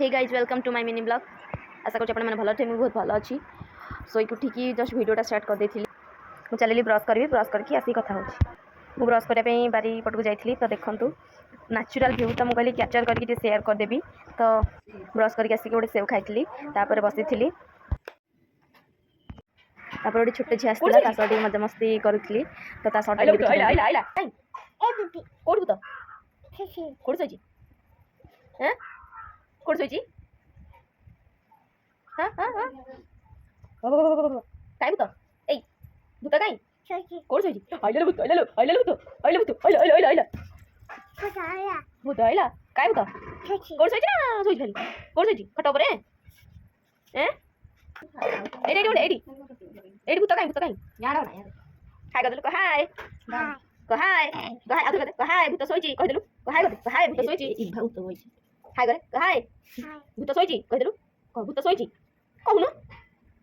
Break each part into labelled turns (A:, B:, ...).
A: Hey guys welcome to my mini blog. आशा कर भल थे बहुत भल अच्छी शोक उठिकी जस्ट वीडियोटा स्टार्ट कर देती चलिए ब्रश करी ब्रश करके आसिक कथा हो ब्रश करने बारी पटक जाइली तो देखूँ नेचुरल व्यू तो मुझे कैप्चर करके सेयार करदेवी तो ब्रश करके आसिक गोटे सेव खाई बसी थी गोटे छोटे झी आसा सह मजा मस्ती करुली तो कौन सोची हाँ हाँ हाँ काय भूत ए भूत काय कौन सोची आइला भूत आइला आइला भूत आइला भूत आइला आइला आइला भूत आइला काय भूत कौन सोची ना सोची खाली कौन सोची खट ऊपर हैं एडी एडी एडी एडी भूत काय याडा ना यार हाय गदल को हाय को हाय आदु गदे को हाय भूत सोची कह देलु को हाय भूत सोची इ भूत सोची हाय गरे को हाय भूत सोची कह देलु को भूत सोची कहून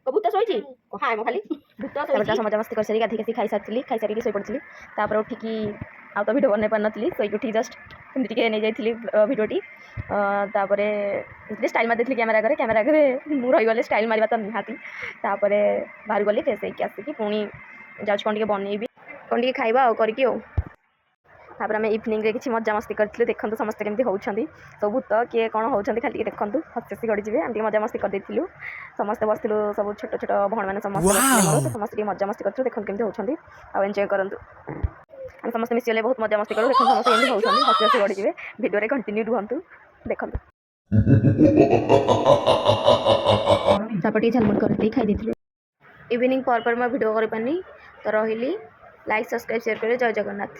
A: को भूत सोची को हाय म खाली भूत सोची मजा मस्ती कर सरी गाधी के खाई सारी सोई पड़ती तापर उठिकी आ तो वीडियो बनै पारनथली सोई उठी जस्ट एमती टिके नै जाइथली वीडियोटी तापर स्टाइल मार देथली कैमरा आगे मु रही गले स्टाइल मारिबा तो निहाती तापर बाहर गली फ्रेश होइके आसिकी पुणी जाउछ कोन टिके बनैबी कोन टिके खाइबा आ करके ओ तापर आम इवनिंग रे किसी मजा मस्ती करते देखो समस्त केमती होउछंदी सब भूत किए कौन होउछंदी खाली देखो हसी गड़ी जी आम मजा मस्ती करदेलु समस्ते बसलु सब छोट छोट भण मैंने समस्त समस्त मजा मस्ती करते देखो केमती होउछंदी आ एंजॉय करंतु हम समस्त मिसिले बहुत मजा मस्ती करूँ देखो समस्त केमती होउछंदी हसी हसी गड़ी जी वीडियो रे कंटिन्यू रुहंतु देखो चापटी झालमुट करते खाई देथिलु इवनिंग पर मैं वीडियो कर पानी तो रही लाइक सब्सक्राइब शेयर करें जय जगन्नाथ।